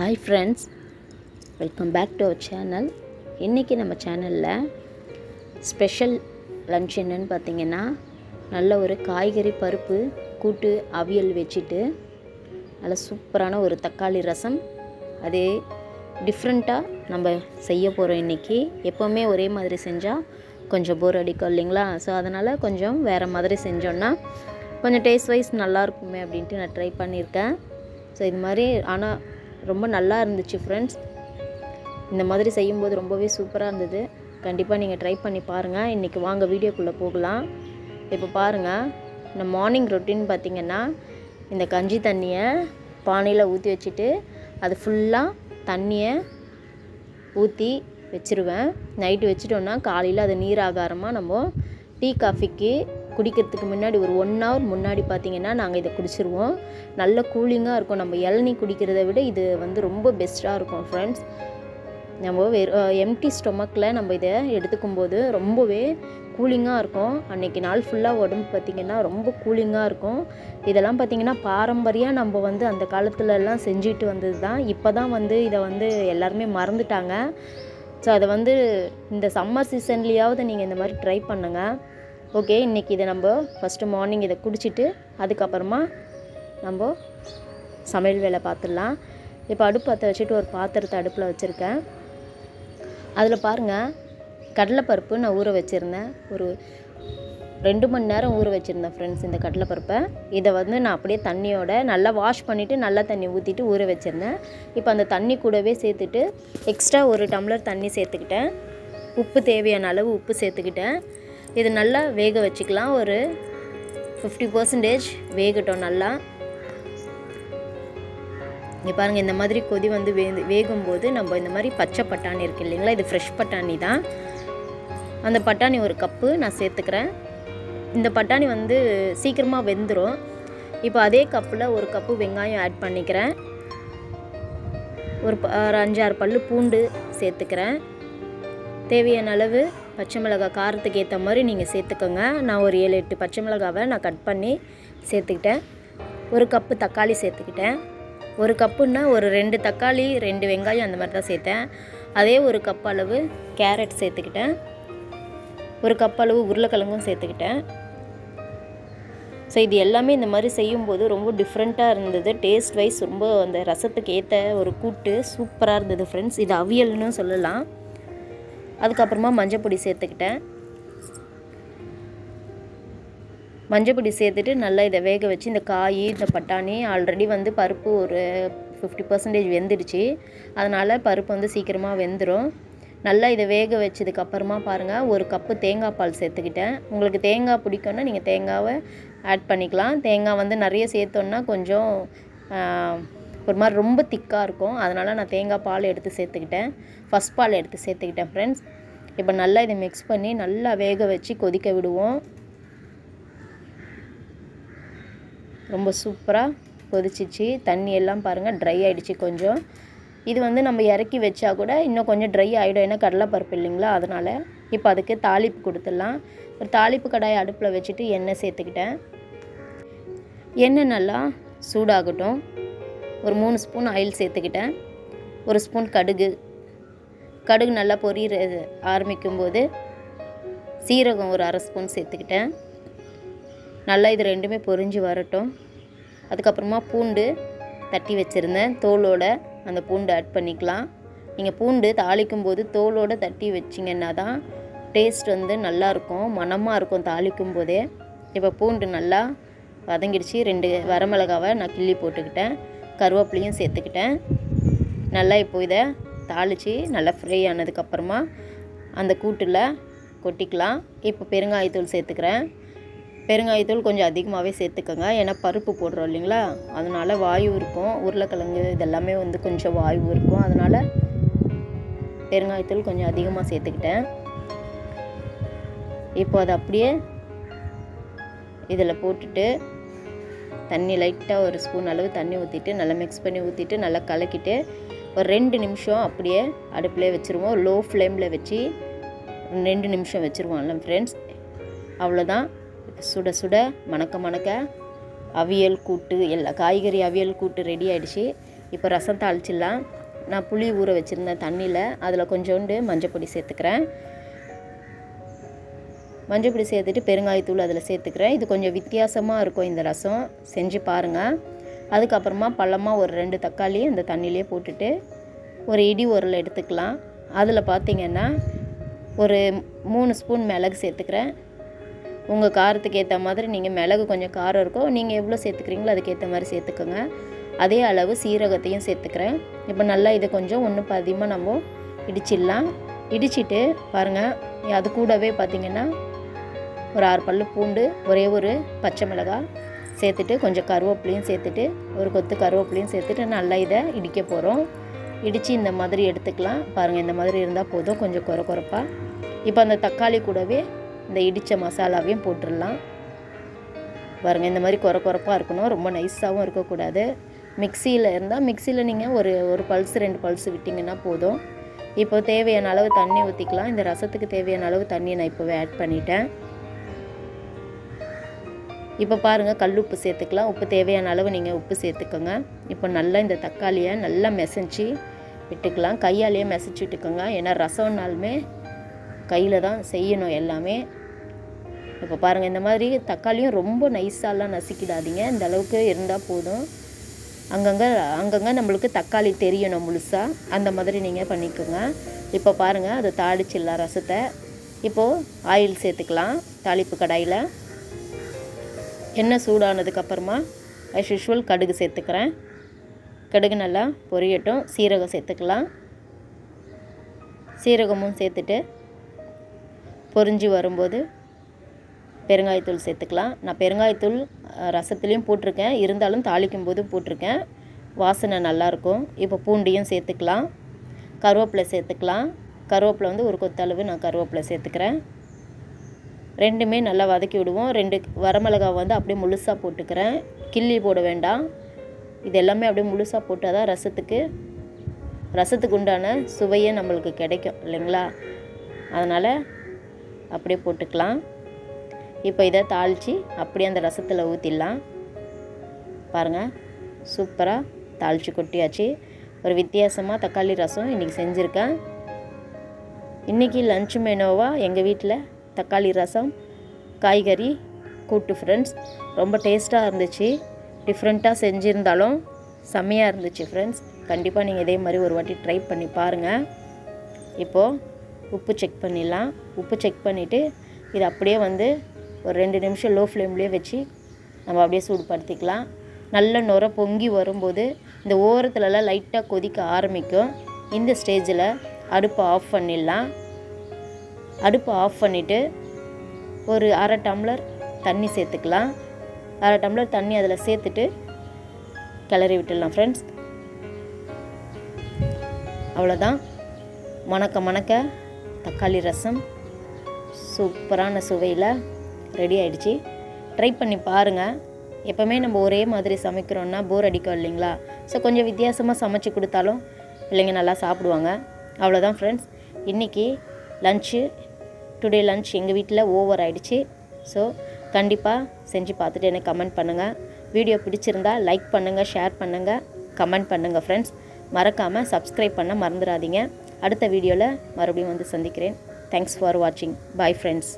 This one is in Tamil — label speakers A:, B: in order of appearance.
A: Hi friends, welcome back to our channel. இன்றைக்கி நம்ம சேனலில் ஸ்பெஷல் லன்ச் என்னன்னு பார்த்திங்கன்னா, நல்ல ஒரு காய்கறி பருப்பு கூட்டு அவியல் வச்சுட்டு நல்ல சூப்பரான ஒரு தக்காளி ரசம். அது டிஃப்ரெண்ட்டாக நம்ம செய்ய போகிறோம் இன்றைக்கி. எப்போவுமே ஒரே மாதிரி செஞ்சால் கொஞ்சம் போர் அடிக்கும் இல்லைங்களா? ஸோ அதனால் கொஞ்சம் வேறு மாதிரி செஞ்சோன்னா கொஞ்சம் டேஸ்ட் வைஸ் நல்லாயிருக்குமே அப்படின்ட்டு நான் ட்ரை பண்ணியிருக்கேன். ஸோ இது மாதிரி ஆனால் ரொம்ப நல்லா இருந்துச்சு ஃப்ரெண்ட்ஸ். இந்த மாதிரி செய்யும்போது ரொம்பவே சூப்பராக இருந்தது. கண்டிப்பாக நீங்கள் ட்ரை பண்ணி பாருங்கள். இன்றைக்கி வாங்க வீடியோக்குள்ளே போகலாம். இப்போ பாருங்கள், இந்த மார்னிங் ரொட்டீன் பார்த்திங்கன்னா, இந்த கஞ்சி தண்ணியை பானையில் ஊற்றி வச்சுட்டு அது ஃபுல்லாக தண்ணியை ஊற்றி வச்சுருவேன். நைட்டு வச்சுட்டோன்னா காலையில் அது நீர் ஆகாரமாக நம்ம டீ காஃபிக்கு குடிக்கிறதுக்கு முன்னாடி ஒரு 1 ஹவர் முன்னாடி பார்த்திங்கன்னா நாங்கள் இதை குடிச்சிருவோம். நல்ல கூலிங்காக இருக்கும். நம்ம இளநீ குடிக்கிறத விட இது ரொம்ப பெஸ்ட்டாக இருக்கும் ஃப்ரெண்ட்ஸ். நம்ம எம்டி ஸ்டொமக்கில் நம்ம இதை எடுத்துக்கும்போது ரொம்பவே கூலிங்காக இருக்கும். அன்றைக்கி நாள் ஃபுல்லாக உடம்பு பார்த்திங்கன்னா ரொம்ப கூலிங்காக இருக்கும். இதெல்லாம் பார்த்திங்கன்னா பாரம்பரியாக நம்ம அந்த காலத்துலலாம் செஞ்சுட்டு வந்தது தான். இப்போ தான் இதை எல்லாருமே மறந்துட்டாங்க. ஸோ அதை இந்த சம்மர் சீசன்லேயாவது நீங்கள் இந்த மாதிரி ட்ரை பண்ணுங்கள். ஓகே, இன்றைக்கி இதை நம்ம ஃபஸ்ட்டு மார்னிங் இதை குடிச்சிட்டு அதுக்கப்புறமா நம்ம சமையல் வேலை பார்த்துடலாம். இப்போ அடுப்பு பற்ற வச்சுட்டு ஒரு பாத்திரத்தை அடுப்பில் வச்சுருக்கேன். அதில் பாருங்கள், கடலைப்பருப்பு நான் ஊற வச்சுருந்தேன். ஒரு 2 மணி நேரம் ஊற வச்சுருந்தேன் ஃப்ரெண்ட்ஸ் இந்த கடலைப்பருப்பை. இதை நான் அப்படியே தண்ணியோட நல்லா வாஷ் பண்ணிவிட்டு நல்லா தண்ணி ஊற்றிட்டு ஊற வச்சுருந்தேன். இப்போ அந்த தண்ணி கூடவே சேர்த்துட்டு எக்ஸ்ட்ரா 1 டம்ளர் தண்ணி சேர்த்துக்கிட்டேன். உப்பு தேவையான அளவு உப்பு சேர்த்துக்கிட்டேன். இது நல்லா வேக வச்சுக்கலாம். ஒரு 50% வேகட்டும் நல்லா. இங்கே பாருங்கள், இந்த மாதிரி கொதி வேகும்போது நம்ம இந்த மாதிரி பச்சை பட்டாணி இருக்குது இல்லைங்களா, இது ஃப்ரெஷ் பட்டாணி தான். அந்த பட்டாணி 1 கப்பு நான் சேர்த்துக்கிறேன். இந்த பட்டாணி சீக்கிரமாக வெந்துடும். இப்போ அதே கப்பில் 1 கப்பு வெங்காயம் ஆட் பண்ணிக்கிறேன். ஒரு 5-6 பல்லு பூண்டு சேர்த்துக்கிறேன். தேவையான அளவு பச்சை மிளகாய் காரத்துக்கு ஏற்ற மாதிரி நீங்கள் சேர்த்துக்கோங்க. நான் ஒரு 7-8 பச்சை மிளகாவை நான் கட் பண்ணி சேர்த்துக்கிட்டேன். 1 கப்பு தக்காளி சேர்த்துக்கிட்டேன். 1 கப்புன்னா ஒரு 2 தக்காளி 2 வெங்காயம் அந்த மாதிரி தான் சேர்த்தேன். அதே 1 கப் அளவு கேரட் சேர்த்துக்கிட்டேன். 1 கப் அளவு உருளைக்கிழங்கும் சேர்த்துக்கிட்டேன். ஸோ இது எல்லாமே இந்த மாதிரி செய்யும்போது ரொம்ப டிஃப்ரெண்ட்டாக இருந்தது. டேஸ்ட் வைஸ் ரொம்ப அந்த ரசத்துக்கு ஏற்ற ஒரு கூட்டு சூப்பராக இருந்தது ஃப்ரெண்ட்ஸ். இது அவியல்னு சொல்லலாம். அதுக்கப்புறமா மஞ்சப்பொடி சேர்த்துக்கிட்டேன். மஞ்சப்பொடி சேர்த்துட்டு நல்லா இதை வேக வச்சு இந்த காய் இந்த பட்டாணி ஆல்ரெடி பருப்பு ஒரு 50% வெந்துடுச்சு. அதனால் பருப்பு சீக்கிரமாக வெந்துடும். நல்லா இதை வேக வச்சதுக்கப்புறமா பாருங்கள், 1 கப்பு தேங்காய் பால் சேர்த்துக்கிட்டேன். உங்களுக்கு தேங்காய் பிடிக்கும்னா நீங்கள் தேங்காவை ஆட் பண்ணிக்கலாம். தேங்காய் நிறைய சேர்த்தோன்னா கொஞ்சம் ஒரு மாதிரி ரொம்ப திக்காக இருக்கும். அதனால் நான் தேங்காய் பால் எடுத்து சேர்த்துக்கிட்டேன். ஃபஸ்ட் பால் எடுத்து சேர்த்துக்கிட்டேன் ஃப்ரெண்ட்ஸ். இப்போ நல்லா இதை மிக்ஸ் பண்ணி நல்லா வேக வச்சு கொதிக்க விடுவோம். ரொம்ப சூப்பராக கொதிச்சிச்சு. தண்ணி எல்லாம் பாருங்கள் ட்ரை ஆகிடுச்சு கொஞ்சம். இது நம்ம இறக்கி வச்சா கூட இன்னும் கொஞ்சம் ட்ரை ஆகிடும், ஏன்னா கடலைப்பருப்பு இல்லைங்களா, அதனால். இப்போ அதுக்கு தாளிப்பு கொடுத்துடலாம். ஒரு தாளிப்பு கடாயை அடுப்பில் வச்சுட்டு எண்ணெய் சேர்த்துக்கிட்டேன். எண்ணெய் நல்லா சூடாகட்டும். ஒரு 3 ஸ்பூன் ஆயில் சேர்த்துக்கிட்டேன். 1 ஸ்பூன் கடுகு நல்லா பொரிய ஆரம்பிக்கும்போது சீரகம் ஒரு 1/2 ஸ்பூன் சேர்த்துக்கிட்டேன். நல்லா இது ரெண்டுமே பொரிஞ்சு வரட்டும். அதுக்கப்புறமா பூண்டு தட்டி வச்சுருந்தேன் தோலோட, அந்த பூண்டு ஆட் பண்ணிக்கலாம். நீங்கள் பூண்டு தாளிக்கும் போது தோலோடு தட்டி வச்சிங்கன்னா தான் டேஸ்ட் நல்லாயிருக்கும், மணமாக இருக்கும் தாளிக்கும் போதே. இப்போ பூண்டு நல்லா வதங்கிடுச்சு. 2 வரமிளகாவை நான் கிள்ளி போட்டுக்கிட்டேன். கருவேப்பிலையும் சேர்த்துக்கிட்டேன். நல்லா இப்போ இதை தாளித்து நல்லா ஃப்ரை ஆனதுக்கப்புறமா அந்த கூட்டில் கொட்டிக்கலாம். இப்போ பெருங்காயத்தூள் சேர்த்துக்கிறேன். பெருங்காயத்தூள் கொஞ்சம் அதிகமாகவே சேர்த்துக்கோங்க, ஏன்னா பருப்பு போடுறோம் இல்லைங்களா, அதனால் வாயு இருக்கும். உருளைக்கிழங்கு இதெல்லாமே கொஞ்சம் வாயு இருக்கும். அதனால் பெருங்காயத்தூள் கொஞ்சம் அதிகமாக சேர்த்துக்கிட்டேன். இப்போ அதை அப்படியே இதில் போட்டுட்டு தண்ணி லைட்டாக 1 ஸ்பூன் அளவு தண்ணி ஊற்றிட்டு நல்லா மிக்ஸ் பண்ணி ஊற்றிட்டு நல்லா கலக்கிட்டு ஒரு 2 நிமிஷம் அப்படியே அடுப்பிலே வச்சுருவோம். லோ ஃப்ளேமில் வச்சு 2 நிமிஷம் வச்சுருவோம்ல ஃப்ரெண்ட்ஸ். அவ்வளோதான். சுட சுட மணக்க மணக்க அவியல் கூட்டு, எல்லா காய்கறி அவியல் கூட்டு ரெடி ஆகிடுச்சு. இப்போ ரசம் தாளிச்சிடலாம். நான் புளி ஊற வச்சுருந்தேன் தண்ணியில், அதில் கொஞ்சோண்டு மஞ்சப்பொடி சேர்த்துக்கிறேன். மஞ்சப்பொடி சேர்த்துட்டு பெருங்காயத்தூள் அதில் சேர்த்துக்கிறேன். இது கொஞ்சம் வித்தியாசமாக இருக்கும் இந்த ரசம், செஞ்சு பாருங்கள். அதுக்கப்புறமா பழமாக ஒரு 2 தக்காளி அந்த தண்ணியிலே போட்டுட்டு ஒரு இடி உரல் எடுத்துக்கலாம். அதில் பார்த்திங்கன்னா ஒரு 3 ஸ்பூன் மிளகு சேர்த்துக்கிறேன். உங்கள் காரத்துக்கு ஏற்ற மாதிரி நீங்கள் மிளகு கொஞ்சம் காரம் இருக்கும், நீங்கள் எவ்வளோ சேர்த்துக்கிறீங்களோ அதுக்கேற்ற மாதிரி சேர்த்துக்கோங்க. அதே அளவு சீரகத்தையும் சேர்த்துக்கிறேன். இப்போ நல்லா இதை கொஞ்சம் ஒன்று பாதியமாக நம்ம இடிச்சிடலாம். இடிச்சிட்டு பாருங்கள், அது கூடவே பார்த்திங்கன்னா ஒரு 6 பல்லு பூண்டு, ஒரே ஒரு பச்சை மிளகாய் சேர்த்துட்டு கொஞ்சம் கருவேப்பிலையும் சேர்த்துட்டு ஒரு கொத்து கருவேப்பிலையும் சேர்த்துட்டு நல்லா இதை இடிக்க போகிறோம். இடித்து இந்த மாதிரி எடுத்துக்கலாம். பாருங்கள், இந்த மாதிரி இருந்தால் போதும், கொஞ்சம் கொரப்பாக. இப்போ அந்த தக்காளி கூடவே இந்த இடித்த மசாலாவையும் போட்டுடலாம். பாருங்கள், இந்த மாதிரி கொரப்பாக இருக்கணும், ரொம்ப நைஸாகவும் இருக்கக்கூடாது. மிக்சியில் இருந்தால் மிக்சியில் நீங்கள் ஒரு பல்ஸ் 2 பல்ஸ் விட்டிங்கன்னா போதும். இப்போ தேவையான அளவு தண்ணி ஊற்றிக்கலாம். இந்த ரசத்துக்கு தேவையான அளவு தண்ணியை நான் இப்போவே ஆட் பண்ணிட்டேன். இப்போ பாருங்கள், கல் உப்பு சேர்த்துக்கலாம். உப்பு தேவையான அளவு நீங்கள் உப்பு சேர்த்துக்கோங்க. இப்போ நல்லா இந்த தக்காளியை நல்லா மெசஞ்சு விட்டுக்கலாம். கையாலேயே மெசச்சு விட்டுக்கோங்க, ஏன்னா ரசம்னாலுமே கையில் தான் செய்யணும் எல்லாமே. இப்போ பாருங்கள், இந்த மாதிரி தக்காளியும் ரொம்ப நைஸாலாம் நசுக்கிடாதீங்க, இந்த அளவுக்கு இருந்தால் போதும். அங்கங்கே நம்மளுக்கு தக்காளி தெரியணும் முழுசாக, அந்த மாதிரி நீங்கள் பண்ணிக்கோங்க. இப்போ பாருங்கள், அதை தாளிச்சிடலாம் ரசத்தை. இப்போது ஆயில் சேர்த்துக்கலாம். தாளிப்பு கடாயில் எண்ணெய் சூடானதுக்கப்புறமா ஆஸ் யூஷுவல் கடுகு சேர்த்துக்கிறேன். கடுகு நல்லா பொரியட்டும். சீரகம் சேர்த்துக்கலாம். சீரகமும் சேர்த்துட்டு பொரிஞ்சு வரும்போது பெருங்காயத்தூள் சேர்த்துக்கலாம். நான் பெருங்காயத்தூள் ரசத்துலேயும் போட்டிருக்கேன், இருந்தாலும் தாளிக்கும் போது போட்டிருக்கேன், வாசனை நல்லாயிருக்கும். இப்போ பூண்டையும் சேர்த்துக்கலாம். கருவேப்பிலை சேர்த்துக்கலாம். கருவேப்பிலை வந்து ஒரு கொத்தளவு நான் கருவேப்பிலை சேர்த்துக்கிறேன். ரெண்டுமே நல்லா வதக்கி விடுவோம். 2 வரமிளகாய் வந்து அப்படியே முழுசாக போட்டுக்கிறேன், கிள்ளி போட வேண்டாம். இது எல்லாமே அப்படியே முழுசாக போட்டால் தான் ரசத்துக்கு உண்டான சுவையே நம்மளுக்கு கிடைக்கும் இல்லைங்களா, அதனால் அப்படியே போட்டுக்கலாம். இப்போ இதை தாளித்து அப்படியே அந்த ரசத்தில் ஊற்றிடலாம். பாருங்கள், சூப்பராக தாளித்து கொட்டியாச்சு. ஒரு வித்தியாசமாக தக்காளி ரசம் இன்றைக்கி செஞ்சுருக்கேன். இன்றைக்கி லன்ச் மெனுவாக எங்கள் வீட்டில் தக்காளி ரசம், காய்கறி கூட்டு ஃப்ரெண்ட்ஸ். ரொம்ப டேஸ்ட்டாக இருந்துச்சு. டிஃப்ரெண்ட்டாக செஞ்சுருந்தாலும் செம்மையாக இருந்துச்சு ஃப்ரெண்ட்ஸ். கண்டிப்பாக நீங்கள் இதே மாதிரி ஒரு வாட்டி ட்ரை பண்ணி பாருங்கள். இப்போது உப்பு செக் பண்ணிடலாம். உப்பு செக் பண்ணிவிட்டு இது அப்படியே வந்து ஒரு 2 நிமிஷம் லோ ஃப்ளேம்லேயே வச்சு நம்ம அப்படியே சூடுபடுத்திக்கலாம். நல்ல நுர பொங்கி வரும்போது இந்த ஓரத்துலலாம் லைட்டாக கொதிக்க ஆரம்பிக்கும். இந்த ஸ்டேஜில் அடுப்பை ஆஃப் பண்ணிடலாம். அடுப்பை ஆஃப் பண்ணிவிட்டு ஒரு 1/2 டம்ளர் தண்ணி சேர்த்துக்கலாம். 1/2 டம்ளர் தண்ணி அதில் சேர்த்துட்டு கிளறி விட்டுடலாம் ஃப்ரெண்ட்ஸ். அவ்வளோதான், மணக்க தக்காளி ரசம் சூப்பரான சுவையில் ரெடி ஆகிடுச்சு. ட்ரை பண்ணி பாருங்கள். எப்போவுமே நம்ம ஒரே மாதிரி சமைக்கிறோன்னா போர் அடிக்கும் இல்லைங்களா, ஸோ கொஞ்சம் வித்தியாசமாக சமைச்சு கொடுத்தாலும் பிள்ளைங்க நல்லா சாப்பிடுவாங்க. அவ்வளோதான் ஃப்ரெண்ட்ஸ், இன்றைக்கி டுடே லன்ச் எங்கள் வீட்டில் ஓவர் ஆகிடுச்சு. ஸோ கண்டிப்பாக செஞ்சு பார்த்துட்டு எனக்கு கமெண்ட் பண்ணுங்கள். வீடியோ பிடிச்சிருந்தா லைக் பண்ணுங்கள், ஷேர் பண்ணுங்கள், கமெண்ட் பண்ணுங்கள் ஃப்ரெண்ட்ஸ். மறக்காமல் சப்ஸ்கிரைப் பண்ண மறந்துடாதீங்க. அடுத்த வீடியோவில் மறுபடியும் வந்து சந்திக்கிறேன். தேங்க்ஸ் ஃபார் வாட்சிங். Bye friends.